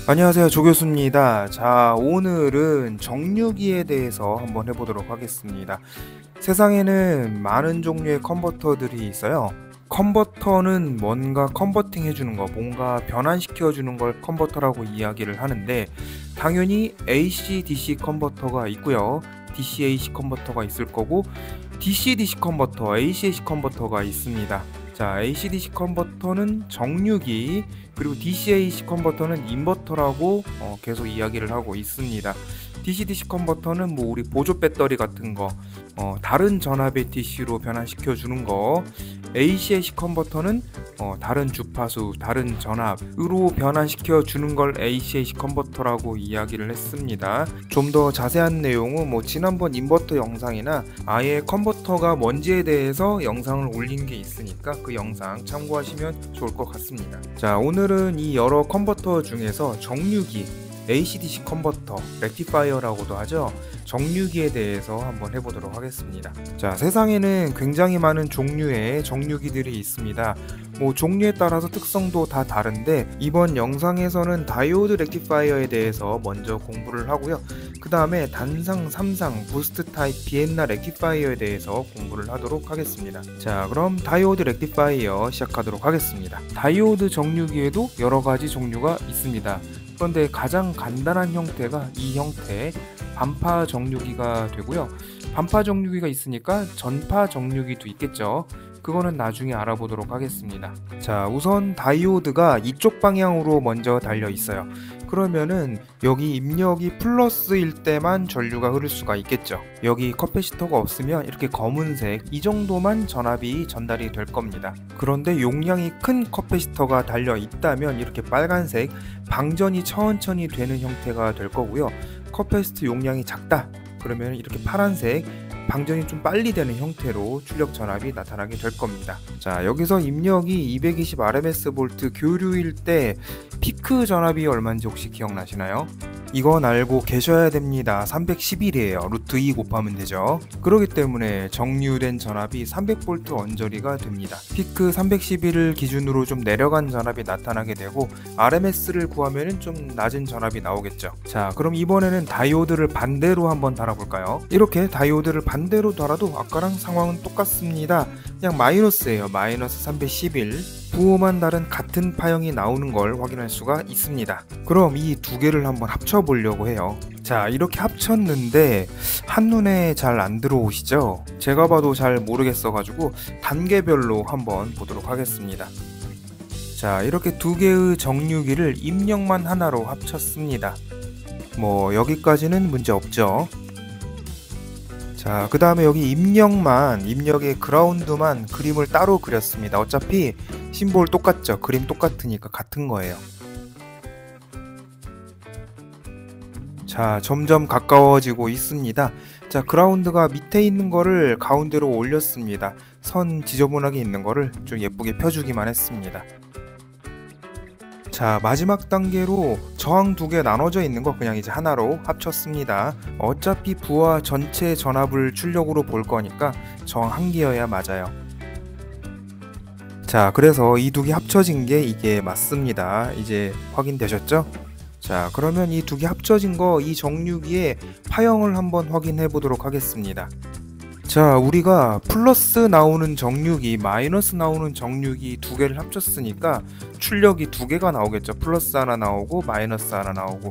안녕하세요, 조교수입니다. 자, 오늘은 정류기에 대해서 한번 해보도록 하겠습니다. 세상에는 많은 종류의 컨버터들이 있어요. 컨버터는 뭔가 컨버팅 해주는 거, 뭔가 변환시켜주는 걸 컨버터라고 이야기를 하는데, 당연히 AC-DC 컨버터가 있고요. DC-AC 컨버터가 있을 거고, DC-DC 컨버터, AC-AC 컨버터가 있습니다. 자, AC-DC 컨버터는 정류기, 그리고 DC-AC 컨버터는 인버터라고 계속 이야기를 하고 있습니다. DC-DC 컨버터는 뭐 우리 보조 배터리 같은 거, 다른 전압의 DC로 변환시켜 주는 거, AC-AC 컨버터는 다른 주파수, 다른 전압으로 변환시켜 주는 걸 AC-AC 컨버터라고 이야기를 했습니다. 좀 더 자세한 내용은 뭐 지난번 인버터 영상이나 아예 컨버터가 뭔지에 대해서 영상을 올린 게 있으니까 그 영상 참고하시면 좋을 것 같습니다. 자, 오늘은 이 여러 컨버터 중에서 정류기, AC-DC 컨버터, 렉티파이어라고도 하죠. 정류기에 대해서 한번 해보도록 하겠습니다. 자, 세상에는 굉장히 많은 종류의 정류기들이 있습니다. 뭐 종류에 따라서 특성도 다 다른데, 이번 영상에서는 다이오드 렉티파이어에 대해서 먼저 공부를 하고요. 그 다음에 단상, 삼상, 부스트 타입 비엔나 렉티파이어에 대해서 공부를 하도록 하겠습니다. 자, 그럼 다이오드 렉티파이어 시작하도록 하겠습니다. 다이오드 정류기에도 여러 가지 종류가 있습니다. 그런데 가장 간단한 형태가 이 형태, 반파 정류기가 되고요. 반파 정류기가 있으니까 전파 정류기도 있겠죠. 그거는 나중에 알아보도록 하겠습니다. 자, 우선 다이오드가 이쪽 방향으로 먼저 달려 있어요. 그러면은 여기 입력이 플러스일 때만 전류가 흐를 수가 있겠죠. 여기 커패시터가 없으면 이렇게 검은색, 이 정도만 전압이 전달이 될 겁니다. 그런데 용량이 큰 커패시터가 달려 있다면 이렇게 빨간색, 방전이 천천히 되는 형태가 될 거고요. 커패시터 용량이 작다 그러면 이렇게 파란색, 방전이 좀 빨리 되는 형태로 출력 전압이 나타나게 될 겁니다. 자, 여기서 입력이 220rms 교류일 때 피크 전압이 얼마인지 혹시 기억나시나요? 이건 알고 계셔야 됩니다. 311이에요. 루트 2 곱하면 되죠. 그렇기 때문에 정류된 전압이 300V 언저리가 됩니다. 피크 311을 기준으로 좀 내려간 전압이 나타나게 되고, RMS를 구하면 좀 낮은 전압이 나오겠죠. 자, 그럼 이번에는 다이오드를 반대로 한번 달아볼까요? 이렇게 다이오드를 반대로 달아도 아까랑 상황은 똑같습니다. 그냥 마이너스예요. 마이너스 311. 부호만 다른 같은 파형이 나오는 걸 확인할 수가 있습니다. 그럼 이 두 개를 한번 합쳐 보려고 해요. 자, 이렇게 합쳤는데 한눈에 잘 안 들어오시죠? 제가 봐도 잘 모르겠어 가지고 단계별로 한번 보도록 하겠습니다. 자, 이렇게 두 개의 정류기를 입력만 하나로 합쳤습니다. 뭐 여기까지는 문제 없죠. 자, 그 다음에 여기 입력의 그라운드만 그림을 따로 그렸습니다. 어차피 심볼 똑같죠? 그림 똑같으니까 같은 거예요. 자, 점점 가까워지고 있습니다. 자, 그라운드가 밑에 있는 거를 가운데로 올렸습니다. 선 지저분하게 있는 거를 좀 예쁘게 펴주기만 했습니다. 자, 마지막 단계로 저항 두 개 나눠져 있는 거 그냥 이제 하나로 합쳤습니다. 어차피 부하 전체 전압을 출력으로 볼 거니까 저항 한 개여야 맞아요. 자, 그래서 이 두 개 합쳐진 게 이게 맞습니다. 이제 확인되셨죠? 자, 그러면 이 두 개 합쳐진 거, 이 정류기의 파형을 한번 확인해 보도록 하겠습니다. 자, 우리가 플러스 나오는 정류기, 마이너스 나오는 정류기 두 개를 합쳤으니까 출력이 두 개가 나오겠죠. 플러스 하나 나오고 마이너스 하나 나오고,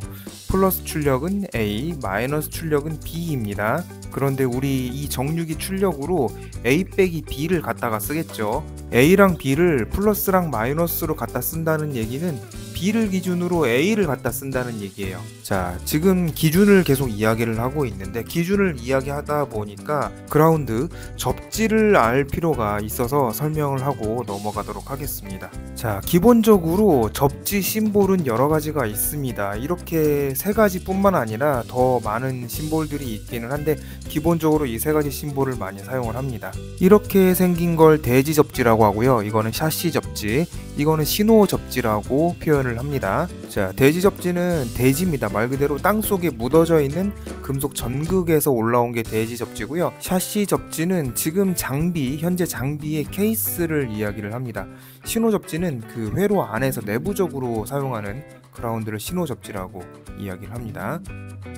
플러스 출력은 A, 마이너스 출력은 B입니다. 그런데 우리 이 정류기 출력으로 A 빼기 B를 갖다가 쓰겠죠. A랑 B를 플러스랑 마이너스로 갖다 쓴다는 얘기는 B를 기준으로 A를 갖다 쓴다는 얘기예요. 자, 지금 기준을 계속 이야기를 하고 있는데, 기준을 이야기하다 보니까 그라운드 접지를 알 필요가 있어서 설명을 하고 넘어가도록 하겠습니다. 자, 기본적으로 접지 심볼은 여러 가지가 있습니다. 이렇게 세 가지 뿐만 아니라 더 많은 심볼들이 있기는 한데, 기본적으로 이 세 가지 심볼을 많이 사용을 합니다. 이렇게 생긴 걸 대지 접지라고 하고요. 이거는 샤시 접지, 이거는 신호 접지라고 표현을 합니다. 자, 대지 접지는 대지입니다. 말 그대로 땅 속에 묻어져 있는 금속 전극에서 올라온 게 대지 접지고요. 샤시 접지는 지금 현재 장비의 케이스를 이야기를 합니다. 신호 접지는 그 회로 안에서 내부적으로 사용하는 그라운드를 신호 접지라고 이야기를 합니다.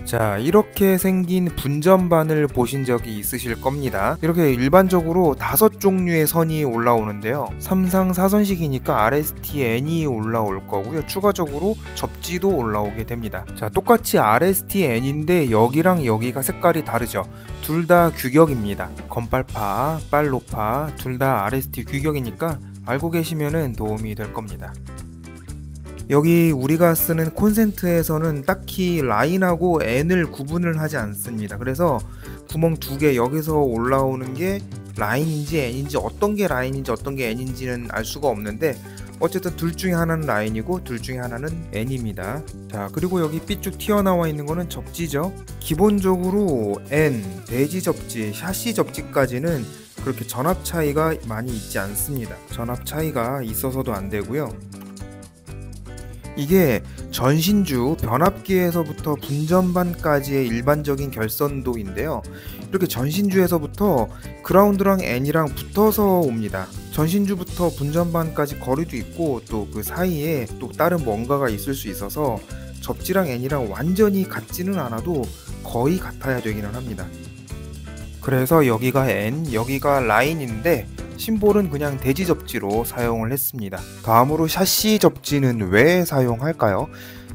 자, 이렇게 생긴 분전반을 보신 적이 있으실 겁니다. 이렇게 일반적으로 5종류의 선이 올라오는데요. 3상 4선식이니까 RST-N이 올라올 거고요. 추가적으로 접지도 올라오게 됩니다. 자, 똑같이 RST-N인데 여기랑 여기가 색깔이 다르죠. 둘 다 규격입니다. 건빨파, 빨로파 둘 다 RST 규격이니까 알고 계시면 도움이 될 겁니다. 여기 우리가 쓰는 콘센트에서는 딱히 라인하고 N을 구분을 하지 않습니다. 그래서 구멍 2개 여기서 올라오는 게 라인인지 N인지, 어떤 게 라인인지 어떤 게 N인지는 알 수가 없는데 어쨌든 둘 중에 하나는 라인이고 둘 중에 하나는 N입니다. 자, 그리고 여기 삐쭉 튀어나와 있는 거는 접지죠. 기본적으로 N, 대지 접지, 샤시 접지까지는 그렇게 전압 차이가 많이 있지 않습니다. 전압 차이가 있어서도 안 되고요. 이게 전신주 변압기에서부터 분전반까지의 일반적인 결선도인데요. 이렇게 전신주에서부터 그라운드랑 N이랑 붙어서 옵니다. 전신주부터 분전반까지 거리도 있고 또 그 사이에 또 다른 뭔가가 있을 수 있어서 접지랑 N이랑 완전히 같지는 않아도 거의 같아야 되기는 합니다. 그래서 여기가 N, 여기가 라인인데 심볼은 그냥 대지 접지로 사용을 했습니다. 다음으로 샤시 접지는 왜 사용할까요?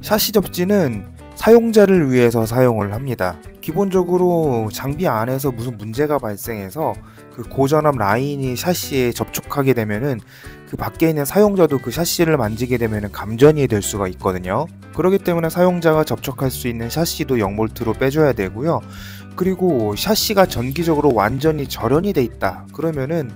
샤시 접지는 사용자를 위해서 사용을 합니다. 기본적으로 장비 안에서 무슨 문제가 발생해서 그 고전압 라인이 샤시에 접촉하게 되면은 그 밖에 있는 사용자도 그 샤시를 만지게 되면은 감전이 될 수가 있거든요. 그렇기 때문에 사용자가 접촉할 수 있는 샤시도 0V로 빼줘야 되고요. 그리고 샤시가 전기적으로 완전히 절연이 돼 있다 그러면은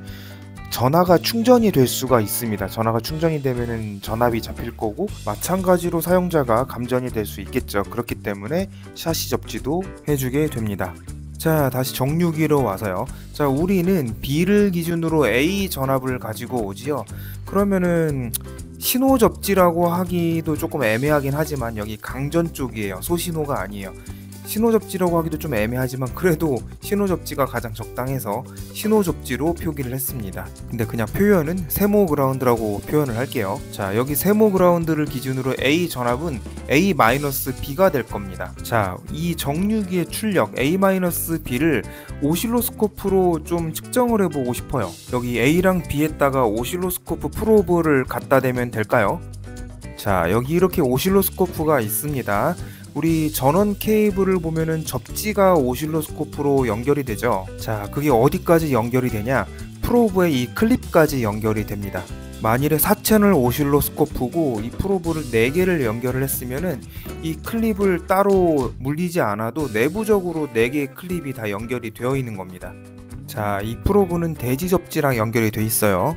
전하가 충전이 될 수가 있습니다. 전하가 충전이 되면은 전압이 잡힐 거고 마찬가지로 사용자가 감전이 될 수 있겠죠. 그렇기 때문에 샤시 접지도 해주게 됩니다. 자, 다시 정류기로 와서요. 자, 우리는 B를 기준으로 A 전압을 가지고 오지요. 그러면은 신호 접지라고 하기도 조금 애매하긴 하지만 여기 강전 쪽이에요. 소신호가 아니에요. 신호 접지라고 하기도 좀 애매하지만 그래도 신호 접지가 가장 적당해서 신호 접지로 표기를 했습니다. 근데 그냥 표현은 세모 그라운드라고 표현을 할게요. 자, 여기 세모 그라운드를 기준으로 A 전압은 A-B가 될 겁니다. 자, 이 정류기의 출력 A-B를 오실로스코프로 좀 측정을 해보고 싶어요. 여기 A랑 B에다가 오실로스코프 프로브를 갖다 대면 될까요? 자, 여기 이렇게 오실로스코프가 있습니다. 우리 전원 케이블을 보면은 접지가 오실로스코프로 연결이 되죠. 자, 그게 어디까지 연결이 되냐? 프로브의 이 클립까지 연결이 됩니다. 만일에 4채널 오실로스코프고 이 프로브를 4개를 연결을 했으면은 이 클립을 따로 물리지 않아도 내부적으로 4개의 클립이 다 연결이 되어 있는 겁니다. 자, 이 프로브는 대지 접지랑 연결이 되어 있어요.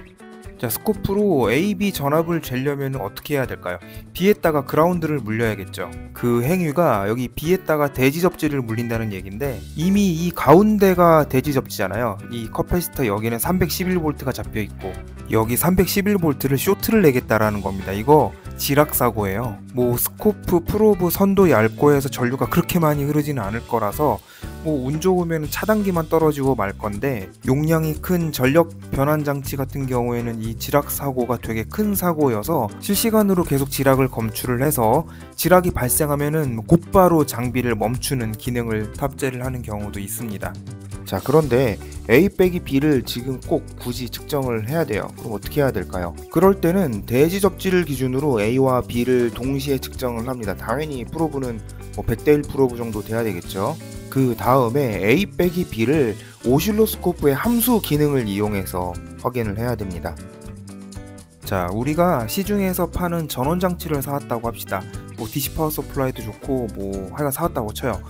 자, 스코프로 A, B 전압을 재려면 어떻게 해야 될까요? B에다가 그라운드를 물려야겠죠. 그 행위가 여기 B에다가 대지 접지를 물린다는 얘기인데 이미 이 가운데가 대지 접지잖아요. 이 커패시터 여기는 311V가 잡혀 있고 여기 311V를 쇼트를 내겠다라는 겁니다. 이거 지락사고예요. 뭐 스코프 프로브 선도 얇고 해서 전류가 그렇게 많이 흐르지는 않을 거라서 뭐 운 좋으면 차단기만 떨어지고 말 건데 용량이 큰 전력 변환 장치 같은 경우에는 이 지락 사고가 되게 큰 사고여서 실시간으로 계속 지락을 검출을 해서 지락이 발생하면은 곧바로 장비를 멈추는 기능을 탑재를 하는 경우도 있습니다. 자, 그런데 A 빼기 B를 지금 꼭 굳이 측정을 해야 돼요. 그럼 어떻게 해야 될까요? 그럴 때는 대지 접지를 기준으로 A와 B를 동시에 측정을 합니다. 당연히 프로브는 뭐 100대 1 프로브 정도 돼야 되겠죠. 그 다음에 A 빼기 B를 오실로스코프의 함수 기능을 이용해서 확인을 해야 됩니다. 자, 우리가 시중에서 파는 전원 장치를 사왔다고 합시다. 뭐 DC 파워 서플라이도 좋고 뭐 하여간 사왔다고 쳐요.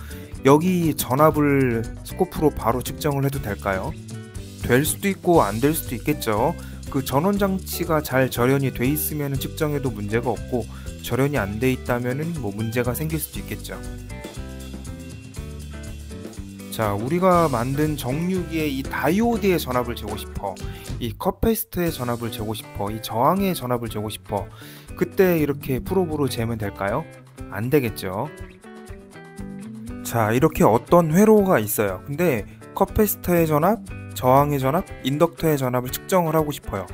여기 전압을 스코프로 바로 측정을 해도 될까요? 될 수도 있고 안 될 수도 있겠죠. 그 전원 장치가 잘 절연이 돼 있으면 측정해도 문제가 없고 절연이 안 돼 있다면 뭐 문제가 생길 수도 있겠죠. 자, 우리가 만든 정류기에 이 다이오드의 전압을 재고 싶어, 이 커패시터의 전압을 재고 싶어, 이 저항의 전압을 재고 싶어. 그때 이렇게 프로브로 재면 될까요? 안 되겠죠. 자, 이렇게 어떤 회로가 있어요. 근데 커패시터의 전압, 저항의 전압, 인덕터의 전압을 측정을 하고 싶어요.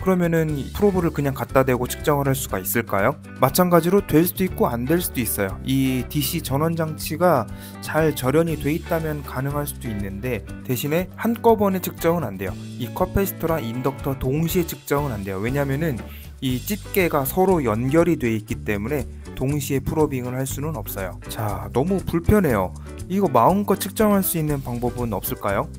그러면은 이 프로브를 그냥 갖다 대고 측정을 할 수가 있을까요? 마찬가지로 될 수도 있고 안 될 수도 있어요. 이 DC 전원 장치가 잘 절연이 돼 있다면 가능할 수도 있는데 대신에 한꺼번에 측정은 안 돼요. 이 커패시터랑 인덕터 동시에 측정은 안 돼요. 왜냐면은 이 집게가 서로 연결이 돼 있기 때문에 동시에 프로빙을 할 수는 없어요. 자, 너무 불편해요. 이거 마음껏 측정할 수 있는 방법은 없을까요?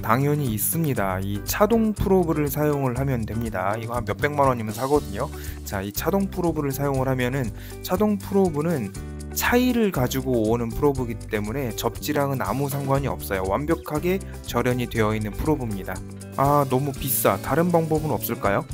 당연히 있습니다. 이 차동 프로브를 사용을 하면 됩니다. 이거 한 몇백만 원이면 사거든요. 자, 이 차동 프로브를 사용을 하면은 차동 프로브는 차이를 가지고 오는 프로브이기 때문에 접지랑은 아무 상관이 없어요. 완벽하게 절연이 되어 있는 프로브입니다. 아, 너무 비싸. 다른 방법은 없을까요?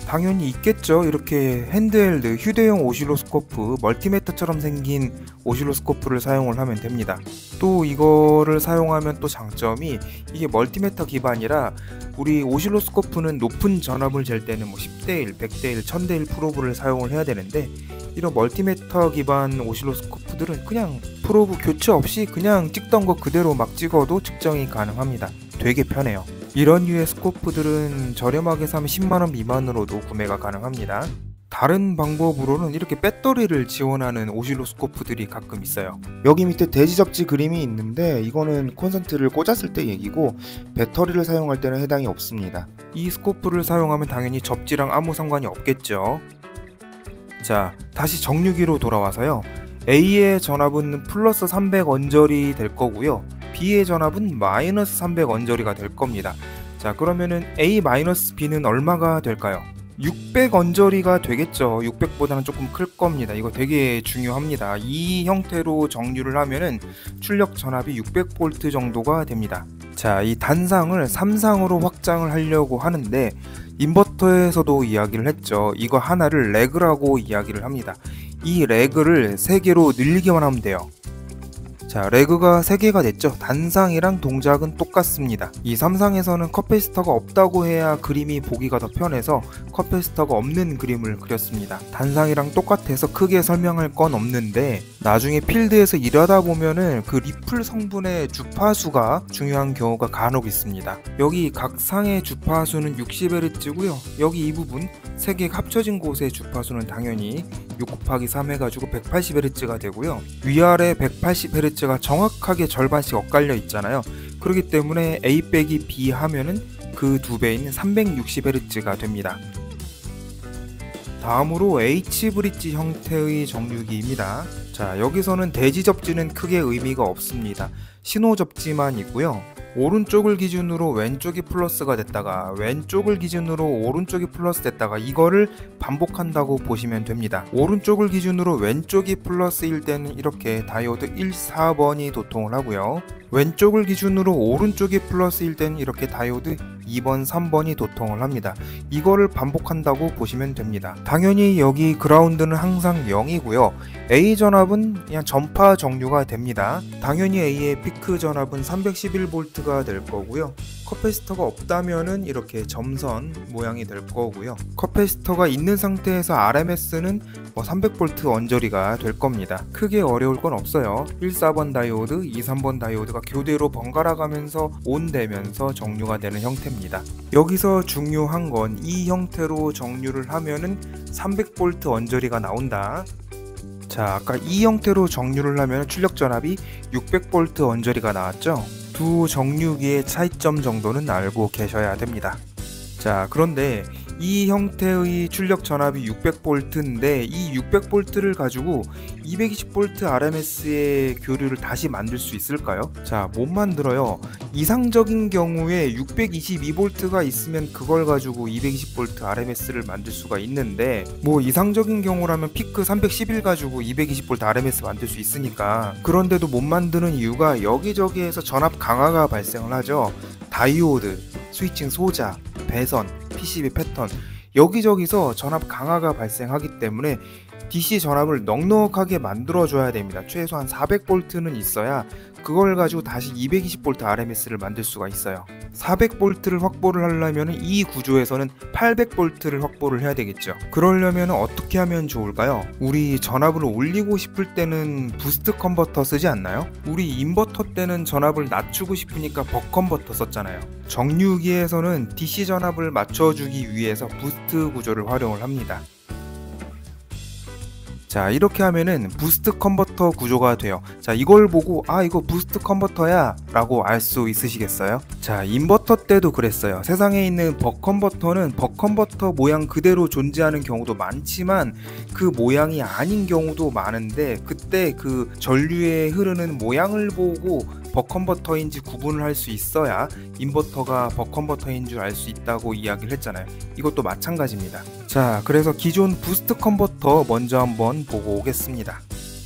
당연히 있겠죠. 이렇게 핸드헬드 휴대용 오실로스코프 멀티미터처럼 생긴 오실로스코프를 사용을 하면 됩니다. 또 이거를 사용하면 또 장점이 이게 멀티미터 기반이라 우리 오실로스코프는 높은 전압을 잴 때는 뭐 10대1, 100대1, 1000대1 프로브를 사용을 해야 되는데 이런 멀티미터 기반 오실로스코프들은 그냥 프로브 교체 없이 그냥 찍던 거 그대로 막 찍어도 측정이 가능합니다. 되게 편해요. 이런 류의 스코프들은 저렴하게 사면 10만원 미만으로도 구매가 가능합니다. 다른 방법으로는 이렇게 배터리를 지원하는 오실로스코프들이 가끔 있어요. 여기 밑에 대지 접지 그림이 있는데 이거는 콘센트를 꽂았을 때 얘기고 배터리를 사용할 때는 해당이 없습니다. 이 스코프를 사용하면 당연히 접지랑 아무 상관이 없겠죠. 자, 다시 정류기로 돌아와서요. A의 전압은 플러스 300 언저리 될 거고요. B의 전압은 마이너스 300 언저리가 될 겁니다. 자, 그러면은 A-B는 얼마가 될까요? 600 언저리가 되겠죠. 600보다는 조금 클 겁니다. 이거 되게 중요합니다. 이 형태로 정류를 하면은 출력 전압이 600V 정도가 됩니다. 자, 이 단상을 3상으로 확장을 하려고 하는데 인버터에서도 이야기를 했죠. 이거 하나를 레그라고 이야기를 합니다. 이 레그를 3개로 늘리기만 하면 돼요. 자, 레그가 3개가 됐죠. 단상이랑 동작은 똑같습니다. 이 3상에서는 커패시터가 없다고 해야 그림이 보기가 더 편해서 커패시터가 없는 그림을 그렸습니다. 단상이랑 똑같아서 크게 설명할 건 없는데 나중에 필드에서 일하다 보면은 그 리플 성분의 주파수가 중요한 경우가 간혹 있습니다. 여기 각 상의 주파수는 60Hz고요. 여기 이 부분 3개 합쳐진 곳의 주파수는 당연히 6 곱하기 3 해가지고 180Hz가 되고요. 위아래 180Hz가 정확하게 절반씩 엇갈려 있잖아요. 그렇기 때문에 A 빼기 B 하면은 그 2배인 360Hz가 됩니다. 다음으로 H브릿지 형태의 정류기입니다. 자, 여기서는 대지 접지는 크게 의미가 없습니다. 신호 접지만 있고요. 오른쪽을 기준으로 왼쪽이 플러스가 됐다가 왼쪽을 기준으로 오른쪽이 플러스 됐다가 이거를 반복한다고 보시면 됩니다. 오른쪽을 기준으로 왼쪽이 플러스일 때는 이렇게 다이오드 1, 4번이 도통을 하고요. 왼쪽을 기준으로 오른쪽이 플러스일 때는 이렇게 다이오드 2번, 3번이 도통을 합니다. 이거를 반복한다고 보시면 됩니다. 당연히 여기 그라운드는 항상 0이고요. A 전압은 그냥 전파 정류가 됩니다. 당연히 A의 피크 전압은 311V가 될 거고요. 커패시터가 없다면은 이렇게 점선 모양이 될 거고요. 커패시터가 있는 상태에서 RMS는 300V 언저리가 될 겁니다. 크게 어려울 건 없어요. 1, 4번 다이오드, 2, 3번 다이오드가 교대로 번갈아 가면서 온되면서 정류가 되는 형태입니다. 여기서 중요한 건 이 형태로 정류를 하면은 300V 언저리가 나온다. 자, 아까 이 형태로 정류를 하면 출력 전압이 600V 언저리가 나왔죠. 두 정류기의 차이점 정도는 알고 계셔야 됩니다. 자, 그런데 이 형태의 출력 전압이 600V인데 이 600V를 가지고 220V RMS의 교류를 다시 만들 수 있을까요? 자, 못 만들어요. 이상적인 경우에 622V가 있으면 그걸 가지고 220V RMS를 만들 수가 있는데 뭐 이상적인 경우라면 피크 311 가지고 220V RMS 만들 수 있으니까 그런데도 못 만드는 이유가 여기저기에서 전압 강화가 발생을 하죠. 다이오드, 스위칭 소자, 배선, PCB 패턴 여기저기서 전압 강화가 발생하기 때문에 DC 전압을 넉넉하게 만들어 줘야 됩니다. 최소한 400V는 있어야 그걸 가지고 다시 220V RMS를 만들 수가 있어요. 400V를 확보를 하려면 이 구조에서는 800V를 확보를 해야 되겠죠. 그러려면 어떻게 하면 좋을까요? 우리 전압을 올리고 싶을 때는 부스트 컨버터 쓰지 않나요? 우리 인버터 때는 전압을 낮추고 싶으니까 벅 컨버터 썼잖아요. 정류기에서는 DC 전압을 맞춰주기 위해서 부스트 구조를 활용을 합니다. 자, 이렇게 하면은 부스트 컨버터 구조가 돼요. 자, 이걸 보고 이거 부스트 컨버터야 라고 알 수 있으시겠어요? 자, 인버터 때도 그랬어요. 세상에 있는 벅 컨버터는 벅 컨버터 모양 그대로 존재하는 경우도 많지만 그 모양이 아닌 경우도 많은데, 그때 그 전류에 흐르는 모양을 보고 벅 컨버터인지 구분을 할 수 있어야 인버터가 벅 컨버터인 줄 알 수 있다고 이야기를 했잖아요. 이것도 마찬가지입니다. 자, 그래서 기존 부스트 컨버터 먼저 한번 보고 오겠습니다.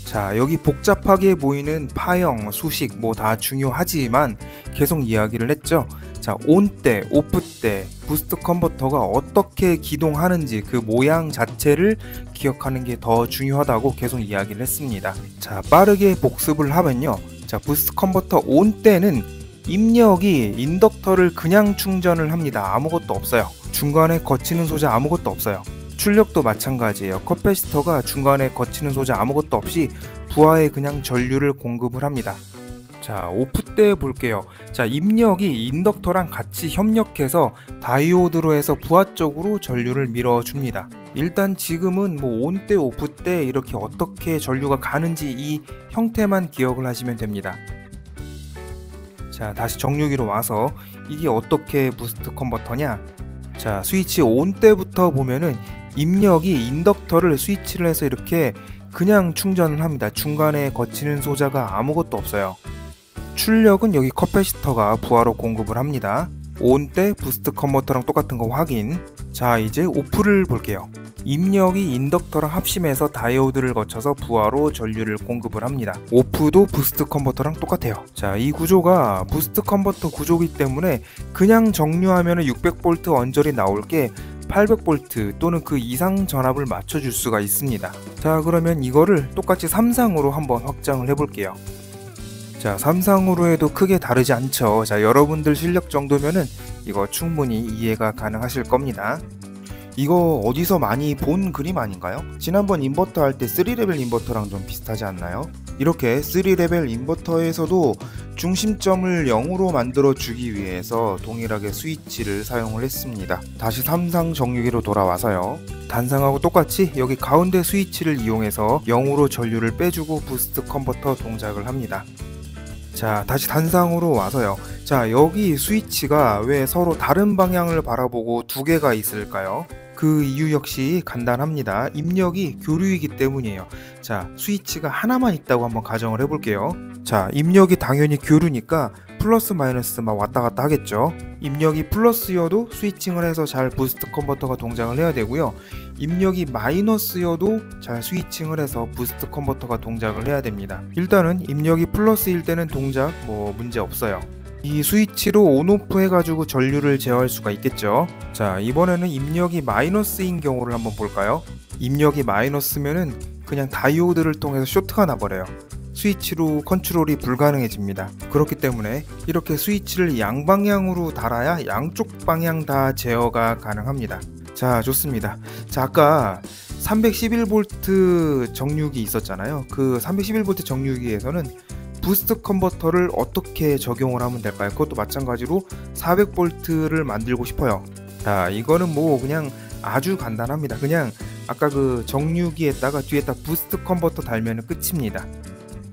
자, 여기 복잡하게 보이는 파형, 수식 뭐 다 중요하지만 계속 이야기를 했죠. 자, 온 때, 오프 때 부스트 컨버터가 어떻게 기동하는지 그 모양 자체를 기억하는 게 더 중요하다고 계속 이야기를 했습니다. 자, 빠르게 복습을 하면요. 자, 부스트 컨버터 온 때는 입력이 인덕터를 그냥 충전을 합니다. 아무것도 없어요. 중간에 거치는 소자 아무것도 없어요. 출력도 마찬가지예요. 커패시터가 중간에 거치는 소자 아무것도 없이 부하에 그냥 전류를 공급을 합니다. 자, 오프 때 볼게요. 자, 입력이 인덕터랑 같이 협력해서 다이오드로 해서 부하 쪽으로 전류를 밀어줍니다. 일단 지금은 뭐 온 때, 오프 때 이렇게 어떻게 전류가 가는지 이 형태만 기억을 하시면 됩니다. 자, 다시 정류기로 와서 이게 어떻게 부스트 컨버터냐? 자, 스위치 온 때부터 보면은 입력이 인덕터를 스위치를 해서 이렇게 그냥 충전을 합니다. 중간에 거치는 소자가 아무것도 없어요. 출력은 여기 커패시터가 부하로 공급을 합니다. 온 때 부스트 컨버터랑 똑같은 거 확인. 자, 이제 오프를 볼게요. 입력이 인덕터랑 합심해서 다이오드를 거쳐서 부하로 전류를 공급을 합니다. 오프도 부스트 컨버터랑 똑같아요. 자, 이 구조가 부스트 컨버터 구조이기 때문에 그냥 정류하면 600V 언저리 나올 게 800V 또는 그 이상 전압을 맞춰줄 수가 있습니다. 자, 그러면 이거를 똑같이 3상으로 한번 확장을 해볼게요. 자, 3상으로 해도 크게 다르지 않죠. 자, 여러분들 실력 정도면은 이거 충분히 이해가 가능하실 겁니다. 이거 어디서 많이 본 그림 아닌가요? 지난번 인버터 할 때 3레벨 인버터랑 좀 비슷하지 않나요? 이렇게 3레벨 인버터에서도 중심점을 0으로 만들어 주기 위해서 동일하게 스위치를 사용을 했습니다. 다시 3상 정류기로 돌아와서요. 단상하고 똑같이 여기 가운데 스위치를 이용해서 0으로 전류를 빼주고 부스트 컨버터 동작을 합니다. 자, 다시 단상으로 와서요. 자, 여기 스위치가 왜 서로 다른 방향을 바라보고 두 개가 있을까요? 그 이유 역시 간단합니다. 입력이 교류이기 때문이에요. 자, 스위치가 하나만 있다고 한번 가정을 해볼게요. 자, 입력이 당연히 교류니까 플러스 마이너스 막 왔다 갔다 하겠죠. 입력이 플러스여도 스위칭을 해서 잘 부스트 컨버터가 동작을 해야 되고요. 입력이 마이너스여도 잘 스위칭을 해서 부스트 컨버터가 동작을 해야 됩니다. 일단은 입력이 플러스일 때는 동작 뭐 문제 없어요. 이 스위치로 온오프 해가지고 전류를 제어할 수가 있겠죠. 자, 이번에는 입력이 마이너스인 경우를 한번 볼까요? 입력이 마이너스면은 그냥 다이오드를 통해서 쇼트가 나버려요. 스위치로 컨트롤이 불가능해집니다. 그렇기 때문에 이렇게 스위치를 양방향으로 달아야 양쪽 방향 다 제어가 가능합니다. 자, 좋습니다. 자, 아까 311V 정류기 있었잖아요. 그 311V 정류기에서는 부스트 컨버터를 어떻게 적용을 하면 될까요? 그것도 마찬가지로 400V를 만들고 싶어요. 자, 이거는 뭐 그냥 아주 간단합니다. 그냥 아까 그 정류기에다가 뒤에다 부스트 컨버터 달면 끝입니다.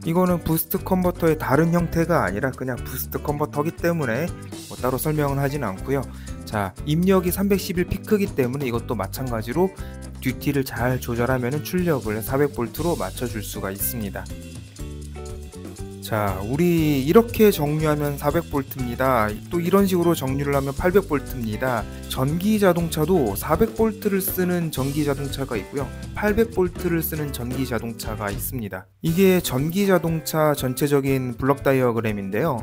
이거는 부스트 컨버터의 다른 형태가 아니라 그냥 부스트 컨버터기 때문에 뭐 따로 설명을 하진 않고요. 자, 입력이 311 피크이기 때문에 이것도 마찬가지로 듀티를 잘 조절하면 출력을 400V로 맞춰줄 수가 있습니다. 자, 우리 이렇게 정류하면 400V입니다. 또 이런 식으로 정류를 하면 800V입니다. 전기 자동차도 400V를 쓰는 전기 자동차가 있고요. 800V를 쓰는 전기 자동차가 있습니다. 이게 전기 자동차 전체적인 블록 다이어그램인데요.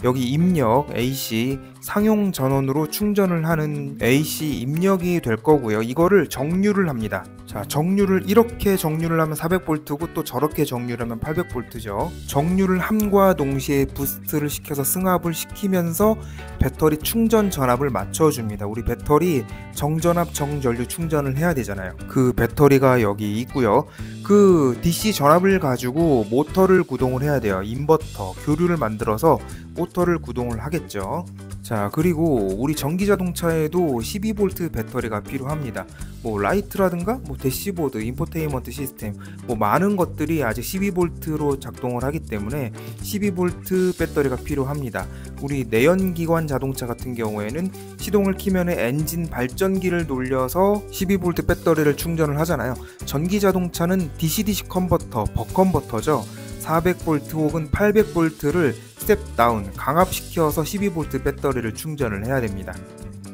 여기 입력 AC 상용 전원으로 충전을 하는 AC 입력이 될 거고요. 이거를 정류를 합니다. 자, 정류를 이렇게 정류를 하면 400V고 또 저렇게 정류를 하면 800V죠. 정류를 함과 동시에 부스트를 시켜서 승합을 시키면서 배터리 충전 전압을 맞춰줍니다. 우리 배터리 정전압 정전류 충전을 해야 되잖아요. 그 배터리가 여기 있고요. 그 DC 전압을 가지고 모터를 구동을 해야 돼요. 인버터, 교류를 만들어서 모터를 구동을 하겠죠. 자, 그리고 우리 전기 자동차에도 12V 배터리가 필요합니다. 뭐 라이트라든가 뭐 대시보드, 인포테인먼트 시스템, 뭐 많은 것들이 아직 12V로 작동을 하기 때문에 12V 배터리가 필요합니다. 우리 내연기관 자동차 같은 경우에는 시동을 키면 엔진 발전기를 돌려서 12V 배터리를 충전을 하잖아요. 전기 자동차는 DC-DC 컨버터, 버컨버터죠. 400V 혹은 800V를 스텝 다운, 강압시켜서 12V 배터리를 충전을 해야 됩니다.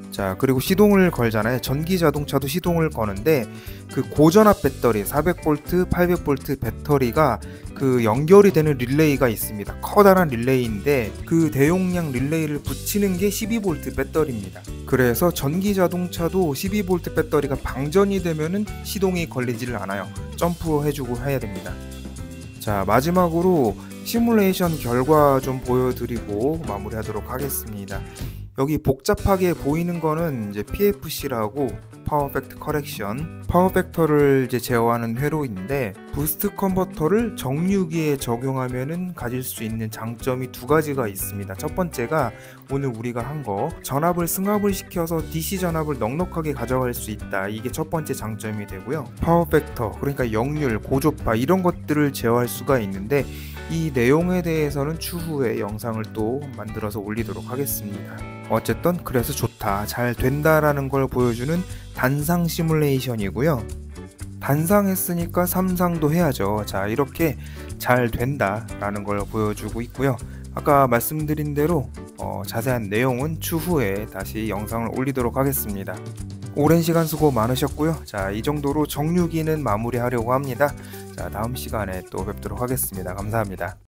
자, 그리고 시동을 걸잖아요. 전기 자동차도 시동을 거는데 그 고전압 배터리 400V, 800V 배터리가 그 연결이 되는 릴레이가 있습니다. 커다란 릴레이인데 그 대용량 릴레이를 붙이는 게 12V 배터리입니다. 그래서 전기 자동차도 12V 배터리가 방전이 되면은 시동이 걸리지를 않아요. 점프해주고 해야 됩니다. 자, 마지막으로 시뮬레이션 결과 좀 보여드리고 마무리하도록 하겠습니다. 여기 복잡하게 보이는 거는 이제 PFC라고 파워 팩터 커렉션, 파워 팩터를 이제 제어하는 회로인데 부스트 컨버터를 정류기에 적용하면은 가질 수 있는 장점이 두 가지가 있습니다. 첫 번째가 오늘 우리가 한 거, 전압을 승합을 시켜서 DC 전압을 넉넉하게 가져갈 수 있다. 이게 첫 번째 장점이 되고요. 파워 팩터, 그러니까 역률, 고조파 이런 것들을 제어할 수가 있는데 이 내용에 대해서는 추후에 영상을 또 만들어서 올리도록 하겠습니다. 어쨌든 그래서 좋다, 잘 된다라는 걸 보여주는 단상 시뮬레이션이고요. 단상했으니까 삼상도 해야죠. 자, 이렇게 잘 된다라는 걸 보여주고 있고요. 아까 말씀드린 대로 자세한 내용은 추후에 다시 영상을 올리도록 하겠습니다. 오랜 시간 수고 많으셨고요. 자, 이 정도로 정류기는 마무리하려고 합니다. 자, 다음 시간에 또 뵙도록 하겠습니다. 감사합니다.